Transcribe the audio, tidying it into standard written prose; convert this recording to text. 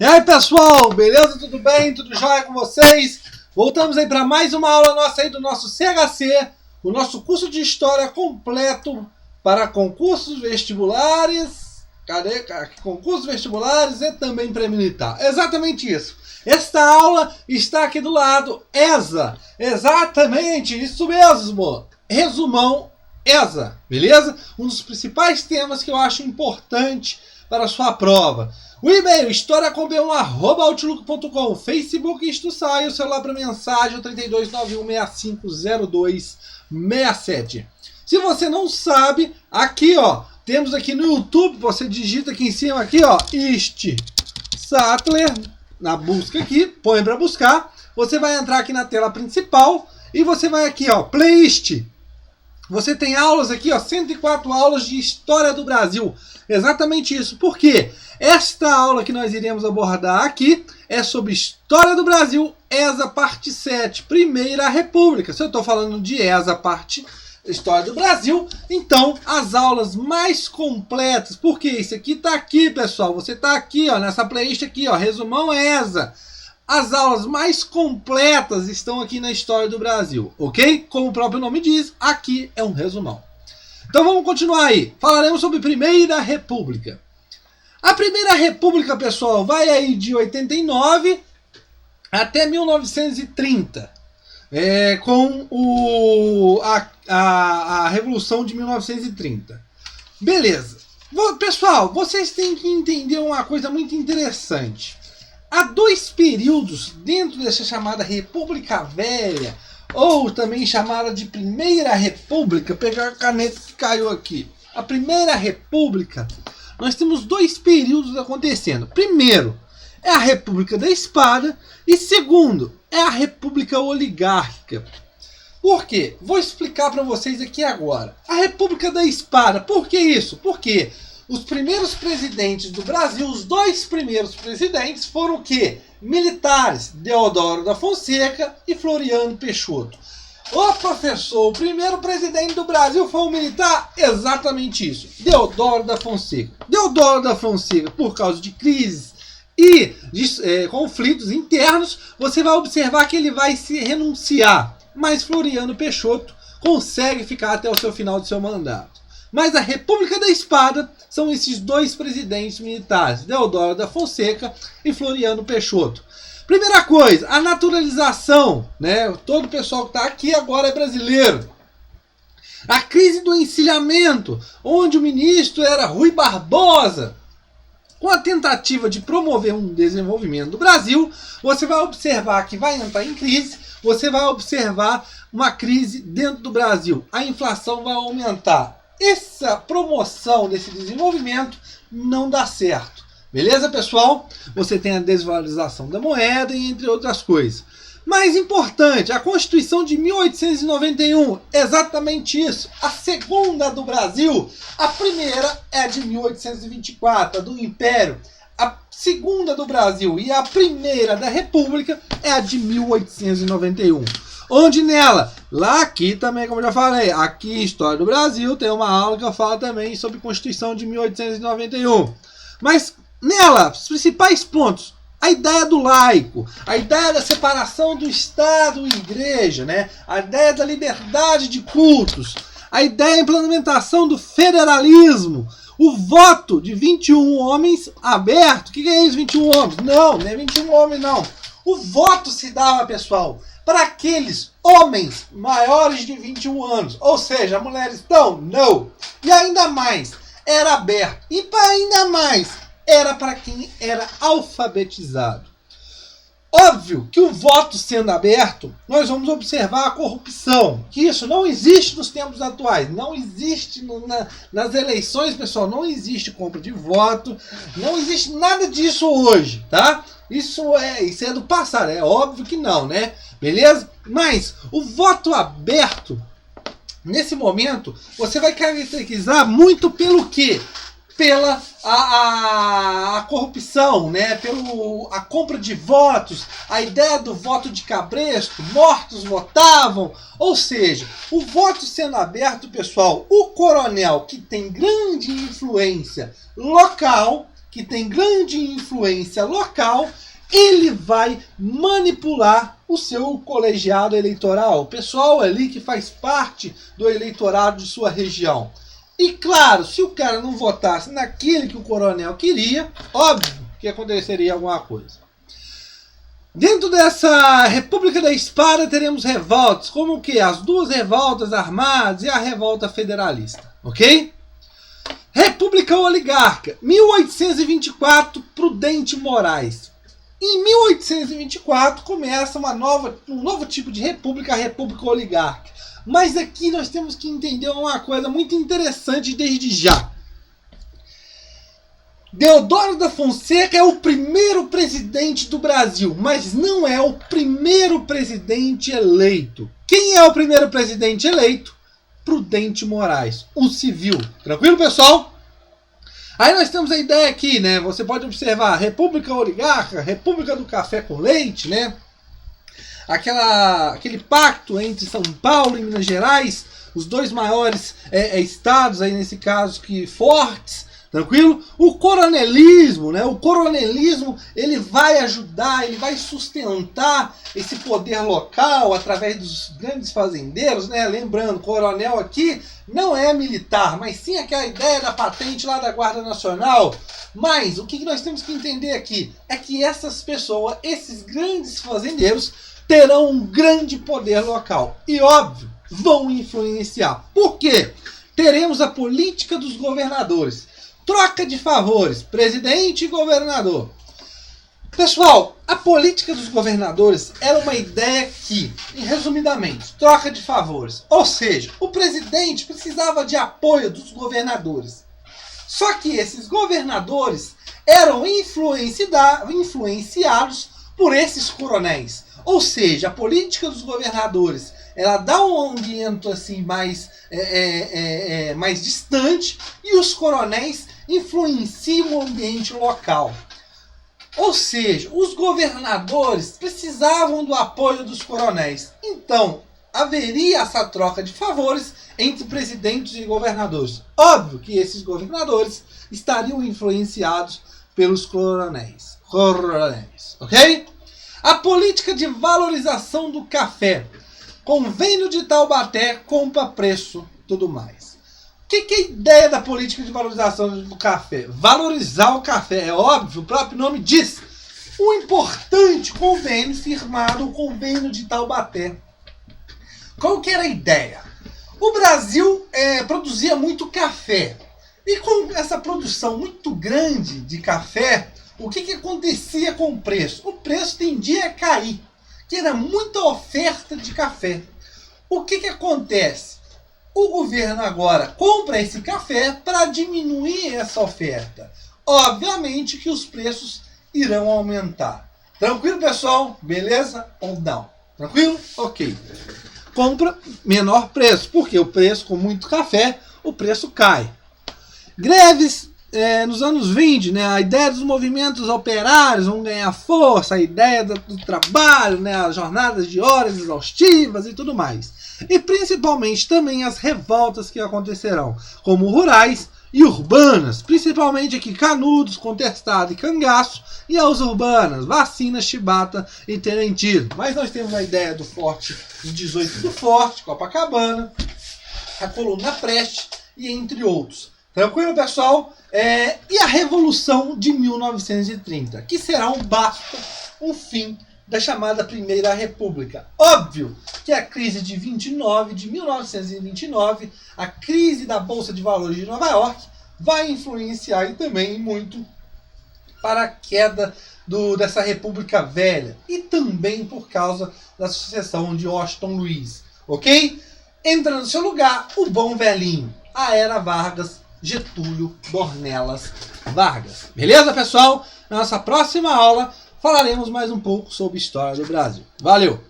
E aí pessoal, beleza? Tudo bem? Tudo jóia com vocês? Voltamos aí para mais uma aula nossa aí do nosso CHC, o nosso curso de História completo para concursos vestibulares. Cadê? Concursos vestibulares e também pré-militar. Exatamente isso. Esta aula está aqui do lado, ESA. Exatamente, isso mesmo. Resumão ESA, beleza? Um dos principais temas que eu acho importante para a sua prova. O e-mail historiacomb1@outlook.com, Facebook Instruçai, o celular para mensagem, o 3291650267. Se você não sabe, aqui ó, temos aqui no YouTube, você digita aqui em cima aqui ó, Sattler, na busca aqui, põe para buscar, você vai entrar aqui na tela principal e você vai aqui ó, playlist. Você tem aulas aqui, ó, 104 aulas de História do Brasil. Exatamente isso. Por quê? Esta aula que nós iremos abordar aqui é sobre História do Brasil, ESA parte 7, Primeira República. Se eu estou falando de ESA parte História do Brasil, então as aulas mais completas, porque isso aqui está aqui, pessoal. Você está aqui, ó, nessa playlist aqui, ó, resumão ESA. As aulas mais completas estão aqui na História do Brasil, ok? Como o próprio nome diz, aqui é um resumão. Então vamos continuar aí. Falaremos sobre Primeira República. A Primeira República, pessoal, vai aí de 89 até 1930, com a Revolução de 1930. Beleza. Pessoal, vocês têm que entender uma coisa muito interessante. Há dois períodos dentro dessa chamada República Velha, ou também chamada de Primeira República. Pegar a caneta que caiu aqui. A Primeira República, nós temos dois períodos acontecendo. Primeiro, é a República da Espada, e segundo, é a República Oligárquica. Por quê? Vou explicar para vocês aqui agora. A República da Espada, por que isso? Porque os primeiros presidentes do Brasil, os dois primeiros presidentes foram o quê? Militares, Deodoro da Fonseca e Floriano Peixoto. Ô professor, o primeiro presidente do Brasil foi um militar? Exatamente isso, Deodoro da Fonseca. Deodoro da Fonseca, por causa de crises e de conflitos internos, você vai observar que ele vai se renunciar. Mas Floriano Peixoto consegue ficar até o seu final de seu mandato. Mas a República da Espada são esses dois presidentes militares, Deodoro da Fonseca e Floriano Peixoto. Primeira coisa, a naturalização, né? Todo o pessoal que está aqui agora é brasileiro. A crise do encilhamento, onde o ministro era Rui Barbosa. Com a tentativa de promover um desenvolvimento do Brasil, você vai observar que vai entrar em crise, você vai observar uma crise dentro do Brasil. A inflação vai aumentar. Essa promoção desse desenvolvimento não dá certo. Beleza, pessoal? Você tem a desvalorização da moeda e entre outras coisas. Mais importante, a Constituição de 1891. Exatamente isso. A segunda do Brasil. A primeira é de 1824, a do Império. A segunda do Brasil e a primeira da República é a de 1891. Onde nela, lá aqui também, como eu já falei, aqui História do Brasil, tem uma aula que eu falo também sobre Constituição de 1891. Mas nela, os principais pontos, a ideia do laico, a ideia da separação do Estado e Igreja, né? A ideia da liberdade de cultos, a ideia da implementação do federalismo, o voto de 21 homens aberto. O que é isso, 21 homens? Não, não é 21 homens não. O voto se dava, pessoal, para aqueles homens maiores de 21 anos. Ou seja, mulheres não. E ainda mais, era aberto. E para ainda mais, era para quem era alfabetizado. Óbvio que o voto sendo aberto, nós vamos observar a corrupção. Que isso não existe nos tempos atuais. Não existe nas eleições, pessoal. Não existe compra de voto. Não existe nada disso hoje, tá? Isso é do passado. É óbvio que não, né? Beleza? Mas o voto aberto, nesse momento, você vai caracterizar muito pelo quê? Pela a corrupção, né? A compra de votos, a ideia do voto de cabresto, mortos votavam. Ou seja, o voto sendo aberto, pessoal, o coronel que tem grande influência local, que tem grande influência local, ele vai manipular o seu colegiado eleitoral, o pessoal ali que faz parte do eleitorado de sua região. E claro, se o cara não votasse naquele que o coronel queria, óbvio que aconteceria alguma coisa. Dentro dessa República da Espada teremos revoltas, como que as duas revoltas armadas e a revolta federalista, ok? República Oligarca, 1824, Prudente Moraes. Em 1824 começa um novo tipo de república, a República Oligárquica. Mas aqui nós temos que entender uma coisa muito interessante desde já. Deodoro da Fonseca é o primeiro presidente do Brasil, mas não é o primeiro presidente eleito. Quem é o primeiro presidente eleito? Prudente Moraes, um civil. Tranquilo, pessoal? Aí nós temos a ideia aqui, né? Você pode observar República Oligarca, República do Café com Leite, né? Aquele pacto entre São Paulo e Minas Gerais, os dois maiores estados aí nesse caso que fortes, tranquilo? O coronelismo, né? O coronelismo ele vai ajudar, ele vai sustentar esse poder local através dos grandes fazendeiros, né? Lembrando, coronel aqui não é militar, mas sim aquela ideia da patente lá da Guarda Nacional. Mas o que nós temos que entender aqui é que essas pessoas, esses grandes fazendeiros, terão um grande poder local. E óbvio, vão influenciar. Por quê? Teremos a política dos governadores. Troca de favores, presidente e governador. Pessoal, a política dos governadores era uma ideia que, resumidamente, troca de favores. Ou seja, o presidente precisava de apoio dos governadores. Só que esses governadores eram influenciados por esses coronéis. Ou seja, a política dos governadores ela dá um ambiente assim mais distante e os coronéis influenciam o ambiente local. Ou seja, os governadores precisavam do apoio dos coronéis. Então, haveria essa troca de favores entre presidentes e governadores. Óbvio que esses governadores estariam influenciados pelos coronéis. Ok? A política de valorização do café. Convênio de Taubaté, compra preço, tudo mais. O que é a ideia da política de valorização do café? Valorizar o café, é óbvio, o próprio nome diz. Um importante convênio firmado, o Convênio de Taubaté. Qual que era a ideia? O Brasil produzia muito café. E com essa produção muito grande de café, o que acontecia com o preço? O preço tendia a cair, que era muita oferta de café. O que acontece? O governo agora compra esse café para diminuir essa oferta. Obviamente que os preços irão aumentar. Tranquilo, pessoal? Beleza ou não? Tranquilo? Ok. Compra menor preço, porque o preço com muito café, o preço cai. Greves nos anos 20, né, a ideia dos movimentos operários vão ganhar força, a ideia do trabalho, né, as jornadas de horas exaustivas e tudo mais. E principalmente também as revoltas que acontecerão, como rurais e urbanas, principalmente aqui Canudos, Contestado e Cangaço, e as urbanas, Vacina, Chibata e Tenentino. Mas nós temos a ideia do Forte, do 18 do Forte, Copacabana, a Coluna Preste e entre outros. Tranquilo, pessoal? E a Revolução de 1930, que será um fim da chamada Primeira República. Óbvio que a crise de 1929, a crise da Bolsa de Valores de Nova York, vai influenciar e também muito para a queda dessa República Velha e também por causa da sucessão de Washington Luiz. Ok? Entra no seu lugar o bom velhinho, a Era Vargas, Getúlio Dornelas Vargas. Beleza, pessoal? Na nossa próxima aula falaremos mais um pouco sobre história do Brasil. Valeu!